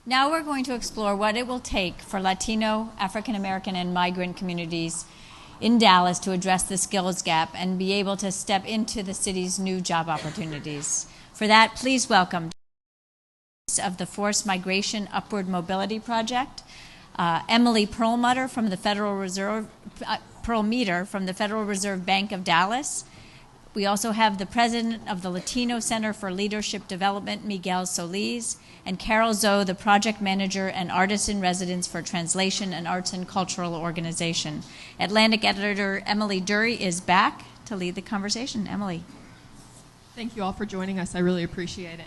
Now we're going to explore what it will take for Latino, African American, and migrant communities in Dallas to address the skills gap and be able to step into the city's new job opportunities. For that, please welcome of the Forced Migration Upward Mobility Project, Emily Perlmeter from the Federal Reserve Bank of Dallas. We also have the president of the Latino Center for Leadership Development, Miguel Solis, and Carol Zoe, the project manager and artist in residence for Trans.lation, an arts and cultural organization. Atlantic editor Emily DeRuy is back to lead the conversation. Emily. Thank you all for joining us. I really appreciate it.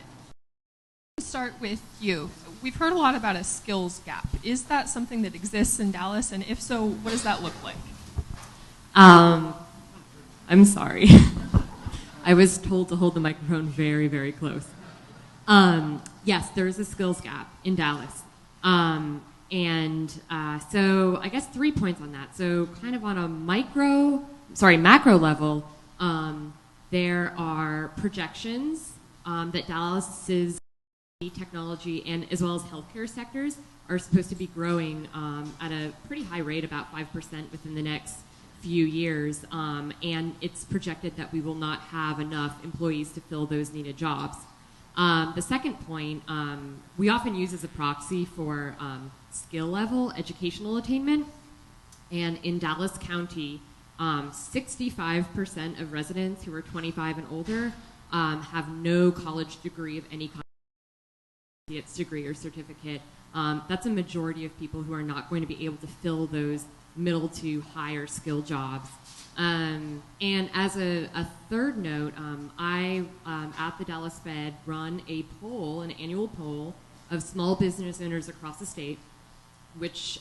Let's start with you. We've heard a lot about a skills gap. Is that something that exists in Dallas? And if so, what does that look like? I'm sorry. I was told to hold the microphone very, very close. Yes, there is a skills gap in Dallas. So I guess 3 points on that. So kind of on a macro level, there are projections that Dallas's technology and as well as healthcare sectors are supposed to be growing at a pretty high rate, about 5% within the next few years, and it's projected that we will not have enough employees to fill those needed jobs. The second point, we often use as a proxy for skill level, educational attainment, and in Dallas County, 65% of residents who are 25 and older have no college degree of any kind, associate's degree or certificate. That's a majority of people who are not going to be able to fill those middle to higher skill jobs. And as a third note, I, at the Dallas Fed, run a poll, an annual poll of small business owners across the state, which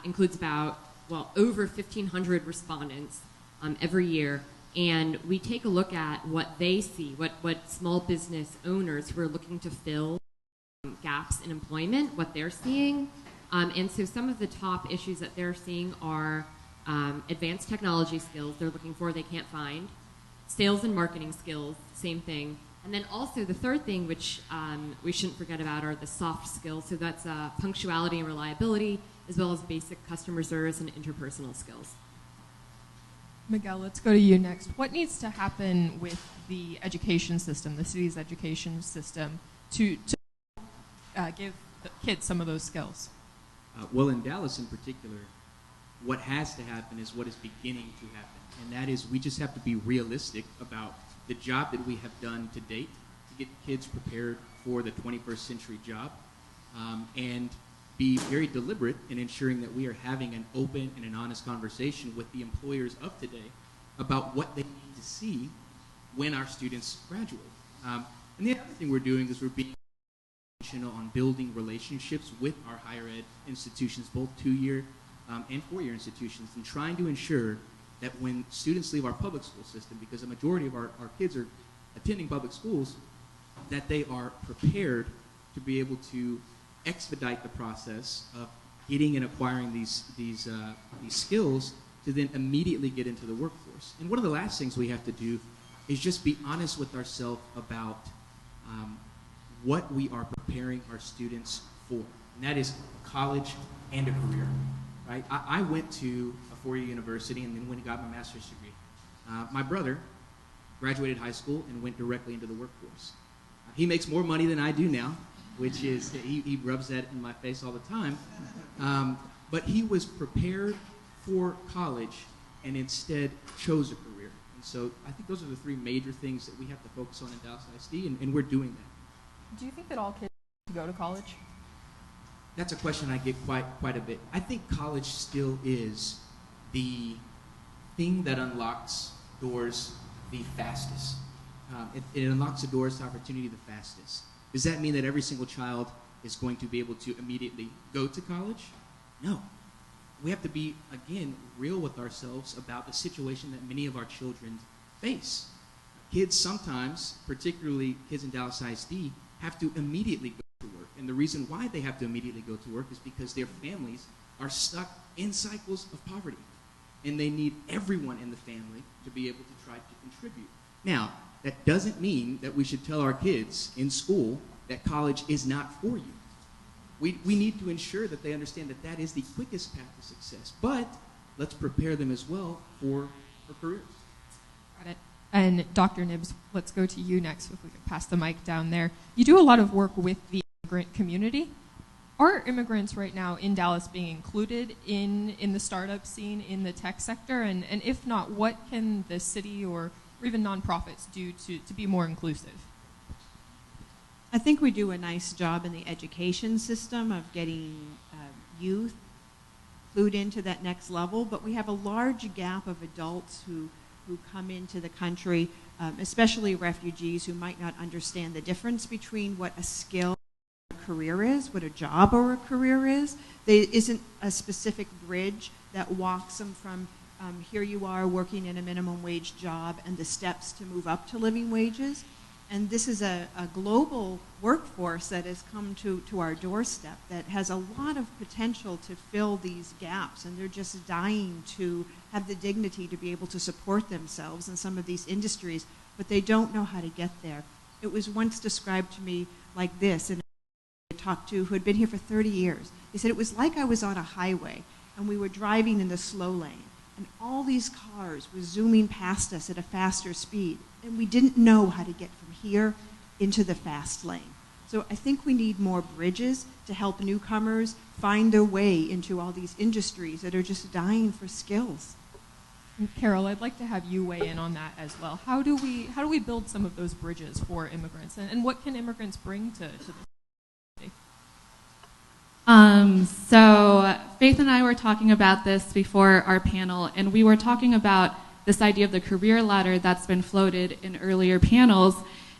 includes about, over 1,500 respondents every year. And we take a look at what they see, what small business owners who are looking to fill gaps in employment, what they're seeing. And so some of the top issues that they're seeing are advanced technology skills they're looking for, they can't find. Sales and marketing skills, same thing. And then also the third thing, which we shouldn't forget about, are the soft skills. So that's punctuality and reliability, as well as basic customer service and interpersonal skills. Miguel, let's go to you next. What needs to happen with the education system, the city's education system, to give the kids some of those skills? Well, in Dallas in particular, what has to happen is what is beginning to happen. And that is we just have to be realistic about the job that we have done to date to get kids prepared for the 21st century job, and be very deliberate in ensuring that we are having an open and an honest conversation with the employers of today about what they need to see when our students graduate. And the other thing we're doing is we're being on building relationships with our higher ed institutions, both 2-year and 4-year institutions, and trying to ensure that when students leave our public school system, because a majority of our kids are attending public schools, that they are prepared to be able to expedite the process of getting and acquiring these skills to then immediately get into the workforce. And one of the last things we have to do is just be honest with ourselves about what we are preparing our students for, and that is college and a career, right? I went to a 4-year university and then went and got my master's degree. My brother graduated high school and went directly into the workforce. He makes more money than I do now, which is, he rubs that in my face all the time, but he was prepared for college and instead chose a career. And so I think those are the 3 major things that we have to focus on in Dallas ISD, and we're doing that. Do you think that all kids should go to college? That's a question I get quite a bit. I think college still is the thing that unlocks doors the fastest. It unlocks the doors to opportunity the fastest. Does that mean that every single child is going to be able to immediately go to college? No. We have to be, again, real with ourselves about the situation that many of our children face. Kids sometimes, particularly kids in Dallas ISD, have to immediately go to work. And the reason why they have to immediately go to work is because their families are stuck in cycles of poverty. And they need everyone in the family to be able to try to contribute. Now, that doesn't mean that we should tell our kids in school that college is not for you. we need to ensure that they understand that that is the quickest path to success. But let's prepare them as well for careers. Got it. And Dr. Nibbs, let's go to you next, if we could pass the mic down there. You do a lot of work with the immigrant community. Are immigrants right now in Dallas being included in the startup scene, in the tech sector? And if not, what can the city or even nonprofits do to be more inclusive? I think we do a nice job in the education system of getting youth clued into that next level, but we have a large gap of adults who come into the country, especially refugees who might not understand the difference between what a skill or a career is, what a job or a career is. There isn't a specific bridge that walks them from here you are working in a minimum wage job and the steps to move up to living wages. And this is a global workforce that has come to our doorstep that has a lot of potential to fill these gaps, and they're just dying to have the dignity to be able to support themselves in some of these industries, but they don't know how to get there. It was once described to me like this, and I talked to who had been here for 30 years. He said it was like I was on a highway, and we were driving in the slow lane, and all these cars were zooming past us at a faster speed, and we didn't know how to get from here into the fast lane. So I think we need more bridges to help newcomers find their way into all these industries that are just dying for skills. And Carol, I'd like to have you weigh in on that as well. How do we build some of those bridges for immigrants, and what can immigrants bring to the community? So Faith and I were talking about this before our panel, and we were talking about this idea of the career ladder that's been floated in earlier panels,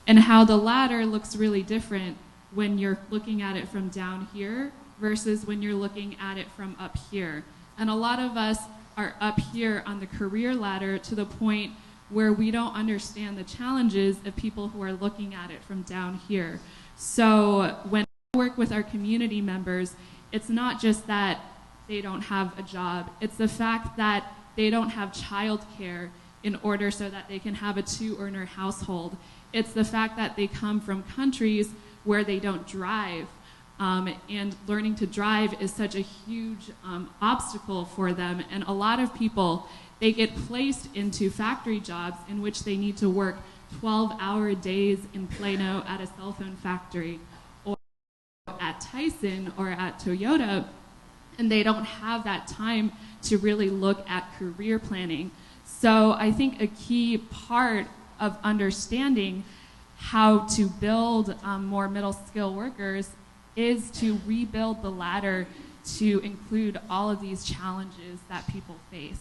and how the ladder looks really different when you're looking at it from down here versus when you're looking at it from up here. And a lot of us are up here on the career ladder to the point where we don't understand the challenges of people who are looking at it from down here. So when I work with our community members, it's not just that they don't have a job, it's the fact that they don't have childcare in order so that they can have a 2-earner household. It's the fact that they come from countries where they don't drive, and learning to drive is such a huge obstacle for them. And a lot of people, they get placed into factory jobs in which they need to work 12-hour days in Plano at a cell phone factory, or at Tyson or at Toyota, and they don't have that time to really look at career planning. So I think a key part of understanding how to build more middle skill workers is to rebuild the ladder to include all of these challenges that people face.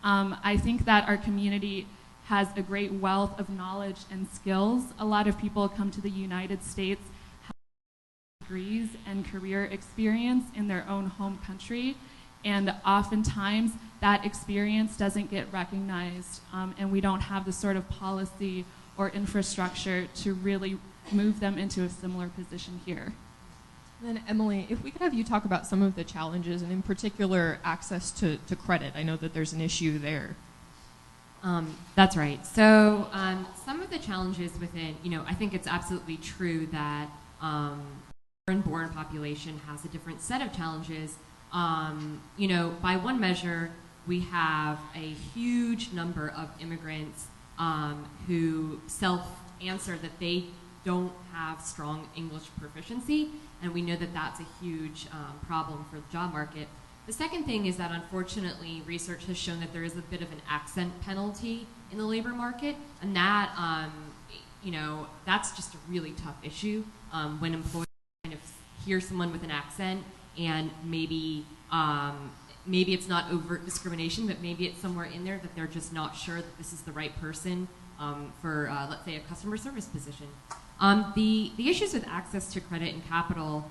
I think that our community has a great wealth of knowledge and skills. A lot of people come to the United States, have degrees and career experience in their own home country, and oftentimes that experience doesn't get recognized, and we don't have the sort of policy or infrastructure to really move them into a similar position here. And then Emily, if we could have you talk about some of the challenges, and in particular access to credit. I know that there's an issue there. That's right. So some of the challenges within, I think it's absolutely true that foreign-born population has a different set of challenges. By one measure, we have a huge number of immigrants who self-answer that they don't have strong English proficiency, and we know that that's a huge problem for the job market. The second thing is that unfortunately research has shown that there is a bit of an accent penalty in the labor market, and that that's just a really tough issue when employers kind of hear someone with an accent, and maybe it's not overt discrimination, but maybe it's somewhere in there that they're just not sure that this is the right person for, let's say, a customer service position. The issues with access to credit and capital,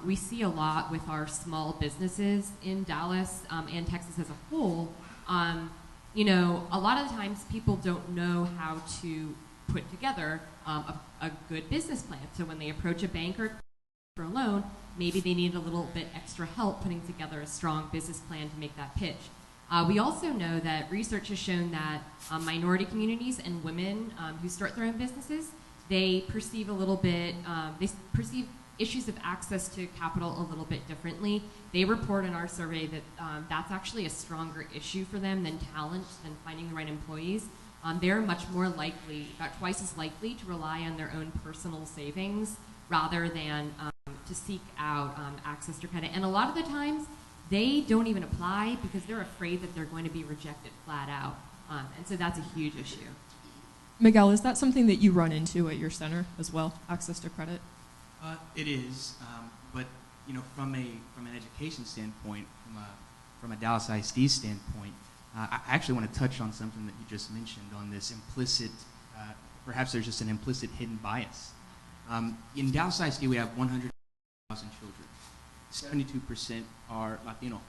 we see a lot with our small businesses in Dallas and Texas as a whole. A lot of the times people don't know how to put together a good business plan. So when they approach a banker for a loan, maybe they need a little bit extra help putting together a strong business plan to make that pitch. We also know that research has shown that minority communities and women who start their own businesses, they perceive issues of access to capital a little bit differently. They report in our survey that that's actually a stronger issue for them than talent, than finding the right employees. They're much more likely, about twice as likely, to rely on their own personal savings rather than to seek out access to credit. And a lot of the times, they don't even apply because they're afraid that they're going to be rejected flat out. And so that's a huge issue. Miguel, is that something that you run into at your center as well, access to credit? It is, but from an education standpoint, from a Dallas ISD standpoint, I actually want to touch on something that you just mentioned on this implicit. Perhaps there's just an implicit hidden bias. In Dallas ISD, we have 100,000 children. 72% are Latino.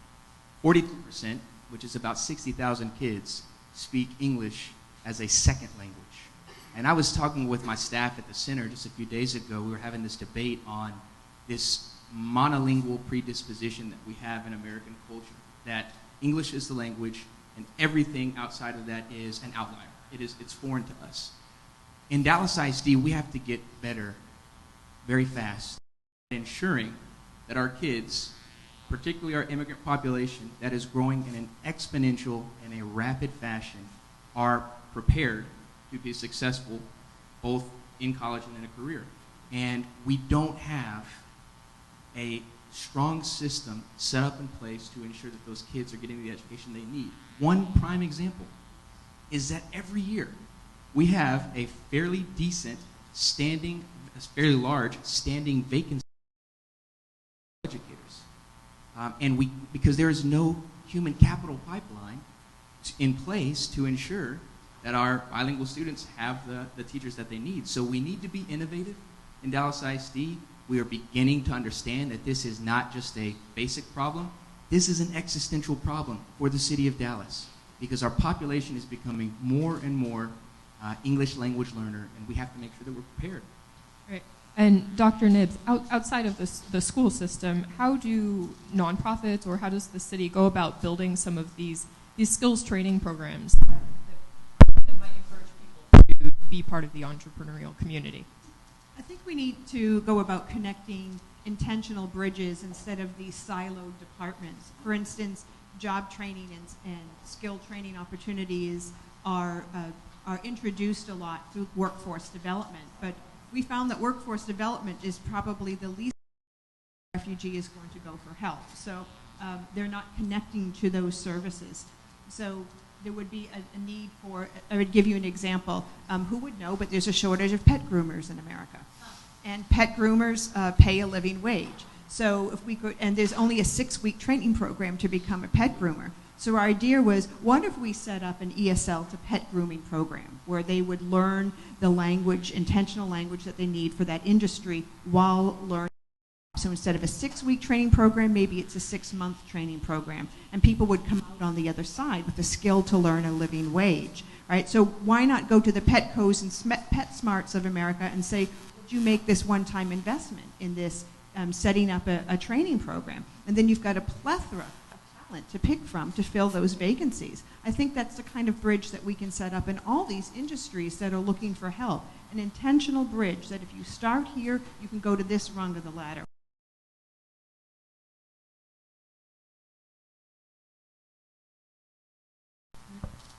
42%, which is about 60,000 kids, speak English as a second language. And I was talking with my staff at the center just a few days ago. We were having this debate on this monolingual predisposition that we have in American culture, that English is the language and everything outside of that is an outlier. It's foreign to us. In Dallas ISD, we have to get better very fast at ensuring that our kids, particularly our immigrant population that is growing in an exponential and a rapid fashion, are prepared to be successful both in college and in a career. And we don't have a strong system set up in place to ensure that those kids are getting the education they need. One prime example is that every year we have a fairly decent standing, a fairly large standing vacancy for educators. Because there is no human capital pipeline in place to ensure that our bilingual students have the teachers that they need. So we need to be innovative in Dallas ISD. We are beginning to understand that this is not just a basic problem. This is an existential problem for the city of Dallas because our population is becoming more and more English language learner, and we have to make sure that we're prepared. Right. And Dr. Nibbs, outside of the school system, how do nonprofits or how does the city go about building some of these skills training programs that might encourage people to be part of the entrepreneurial community? I think we need to go about connecting intentional bridges instead of these siloed departments. For instance, job training and skill training opportunities are introduced a lot through workforce development, but we found that workforce development is probably the least a refugee is going to go for help. So they're not connecting to those services. So there would be a need for, I would give you an example. Who would know, but there's a shortage of pet groomers in America. And pet groomers pay a living wage. So if we could, and there's only a 6-week training program to become a pet groomer. So our idea was, what if we set up an ESL to pet grooming program where they would learn the language, intentional language that they need for that industry while learning. So instead of a 6-week training program, maybe it's a 6-month training program. And people would come out on the other side with the skill to learn a living wage, right? So why not go to the Petcos and PetSmarts of America and say, would you make this one-time investment in this setting up a training program? And then you've got a plethora of talent to pick from to fill those vacancies. I think that's the kind of bridge that we can set up in all these industries that are looking for help. An intentional bridge that if you start here, you can go to this rung of the ladder.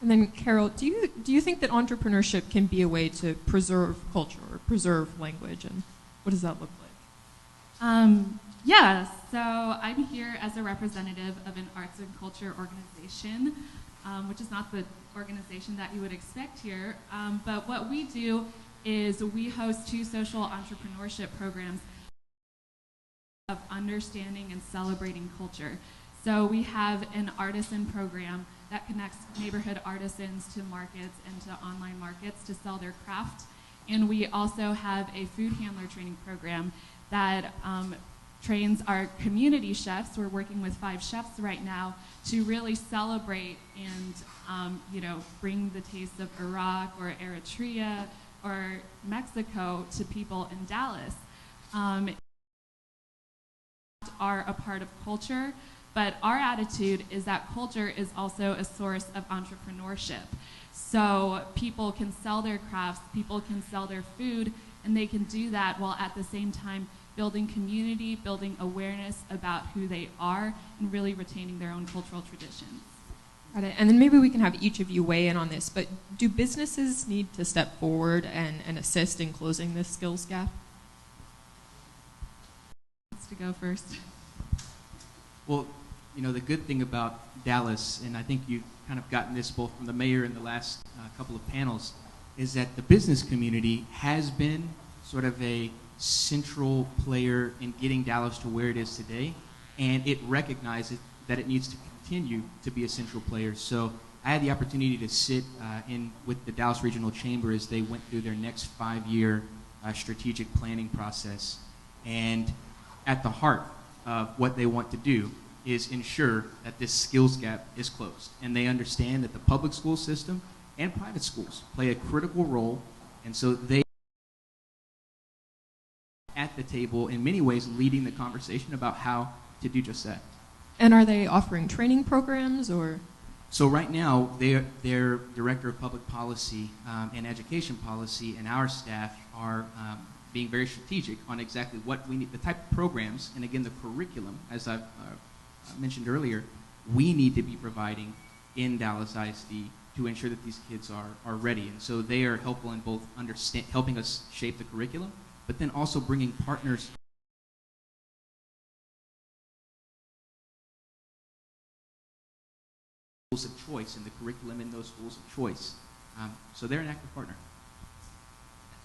And then, Carol, do you think that entrepreneurship can be a way to preserve culture or preserve language, and what does that look like? Yeah, so I'm here as a representative of an arts and culture organization, which is not the organization that you would expect here, but what we do is we host 2 social entrepreneurship programs of understanding and celebrating culture. So we have an artisan program that connects neighborhood artisans to markets and to online markets to sell their craft. And we also have a food handler training program that trains our community chefs. We're working with 5 chefs right now to really celebrate and bring the taste of Iraq or Eritrea or Mexico to people in Dallas. Are a part of culture. But our attitude is that culture is also a source of entrepreneurship. So people can sell their crafts, people can sell their food, And they can do that while at the same time building community, building awareness about who they are, and really retaining their own cultural traditions. Got it. And then maybe we can have each of you weigh in on this, but do businesses need to step forward and assist in closing this skills gap? Who wants to go first? Well, you know, the good thing about Dallas, and I think you've kind of gotten this both from the mayor and the last couple of panels, is that the business community has been sort of a central player in getting Dallas to where it is today, and it recognizes that it needs to continue to be a central player. So I had the opportunity to sit in with the Dallas Regional Chamber as they went through their next 5-year strategic planning process. And at the heart of what they want to do is ensure that this skills gap is closed. And they understand that the public school system and private schools play a critical role, and so they at the table in many ways leading the conversation about how to do just that. And are they offering training programs or? So right now, their Director of Public Policy and Education Policy and our staff are being very strategic on exactly what we need, the type of programs, and again, the curriculum, as I've mentioned earlier, we need to be providing in Dallas ISD to ensure that these kids are ready. And so they are helpful in both helping us shape the curriculum, but then also bringing partners schools of choice and the curriculum in those schools of choice. So they're an active partner.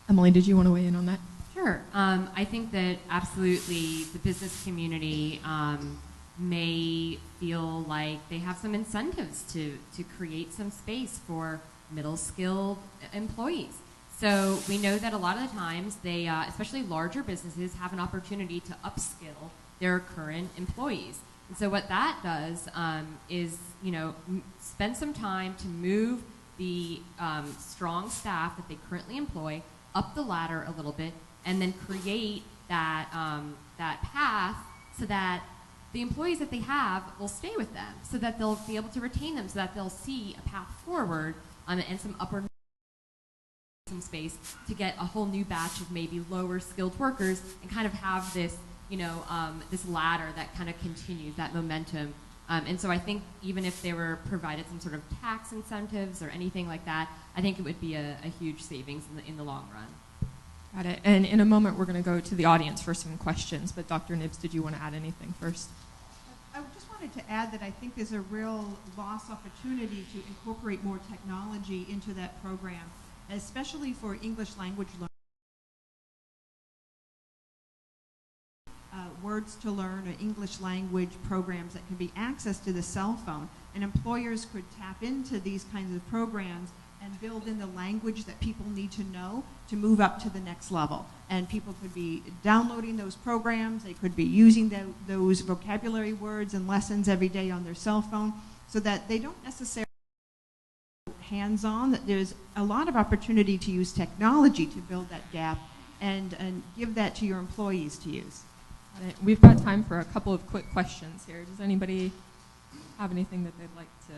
Emily, did you want to weigh in on that? Sure. I think that absolutely the business community may feel like they have some incentives to create some space for middle-skilled employees. So we know that a lot of the times they, especially larger businesses, have an opportunity to upskill their current employees. And so what that does is, you know, spend some time to move the strong staff that they currently employ up the ladder a little bit, and then create that that path so that the employees that they have will stay with them, so that they'll be able to retain them, so that they'll see a path forward and some upward some space to get a whole new batch of maybe lower skilled workers and kind of have this, you know, this ladder that kind of continues that momentum. And so I think even if they were provided some sort of tax incentives or anything like that, I think it would be a huge savings in the long run. Got it. And in a moment, we're going to go to the audience for some questions. But Dr. Nibbs, did you want to add anything first? I just wanted to add that I think there's a real lost opportunity to incorporate more technology into that program, especially for English language learners. Words to Learn or English language programs that can be accessed to the cell phone, and employers could tap into these kinds of programs and build in the language that people need to know to move up to the next level. And people could be downloading those programs, they could be using those vocabulary words and lessons every day on their cell phone, so that they don't necessarily hands-on, that there's a lot of opportunity to use technology to build that gap and give that to your employees to use. We've got time for a couple of quick questions here. Does anybody have anything that they'd like to?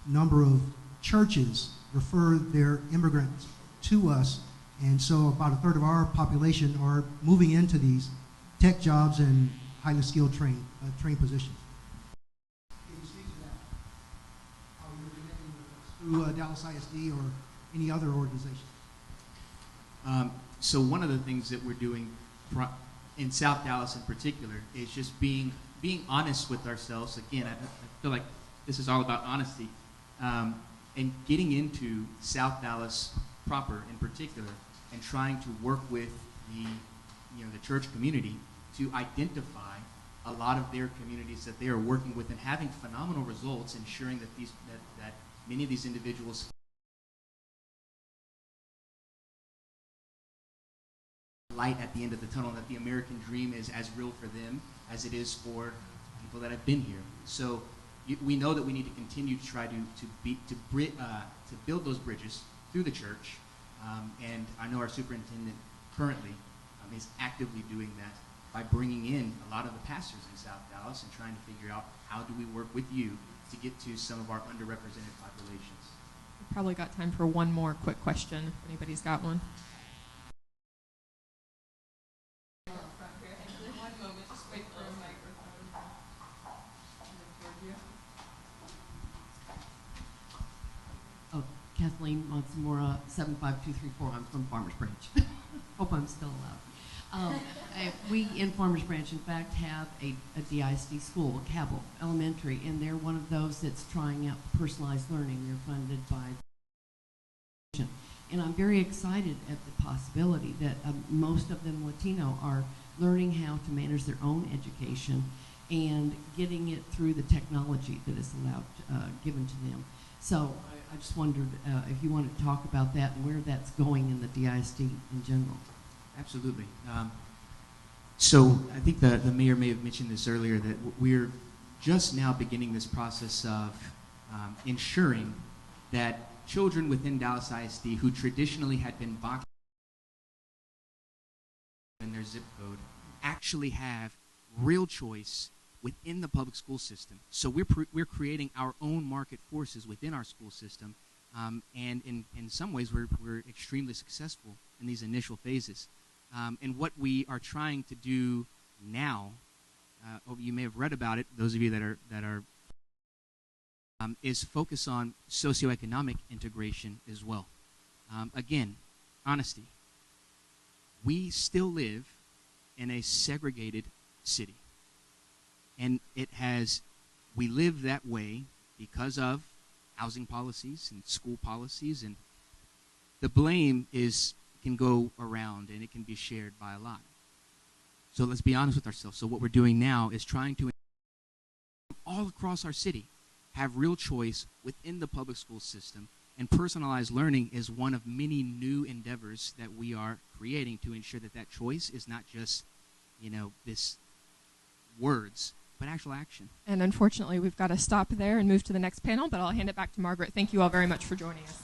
Number of churches refer their immigrants to us, and so about a third of our population are moving into these tech jobs and highly skilled trained positions. Can you speak to that? How you're connecting with us through Dallas ISD or any other organization? So one of the things that we're doing in South Dallas in particular is just being honest with ourselves. Again, I feel like this is all about honesty. And getting into South Dallas proper in particular and trying to work with the church community to identify a lot of their communities that they are working with and having phenomenal results, ensuring that that many of these individuals light at the end of the tunnel, that the American dream is as real for them as it is for people that have been here. So we know that we need to continue to try to build those bridges through the church, and I know our superintendent currently is actively doing that by bringing in a lot of the pastors in South Dallas and trying to figure out how do we work with you to get to some of our underrepresented populations. probably got time for one more quick question, if anybody's got one. Oh, Kathleen Monsamora, 75234. I'm from Farmers Branch. Hope I'm still allowed. We in Farmers Branch, in fact, have a DISD school, a Cabell Elementary, and they're one of those that's trying out personalized learning. They're funded by the and I'm very excited at the possibility that most of them Latino are learning how to manage their own education and getting it through the technology that is allowed, given to them. So I just wondered if you want to talk about that and where that's going in the DISD in general. Absolutely. So I think the mayor may have mentioned this earlier, that we're just now beginning this process of ensuring that children within Dallas ISD who traditionally had been boxed in their zip code actually have real choice within the public school system. So we're creating our own market forces within our school system, and in some ways we're extremely successful in these initial phases. And what we are trying to do now, you may have read about it, those of you that are is focus on socioeconomic integration as well. Again, honesty. We still live in a segregated city. And we live that way because of housing policies and school policies, and the blame can go around and it can be shared by a lot. So let's be honest with ourselves. So what we're doing now is trying to all across our city have real choice within the public school system, and personalized learning is one of many new endeavors that we are creating to ensure that that choice is not just, this words, but actual action. And unfortunately, we've got to stop there and move to the next panel, but I'll hand it back to Margaret. Thank you all very much for joining us.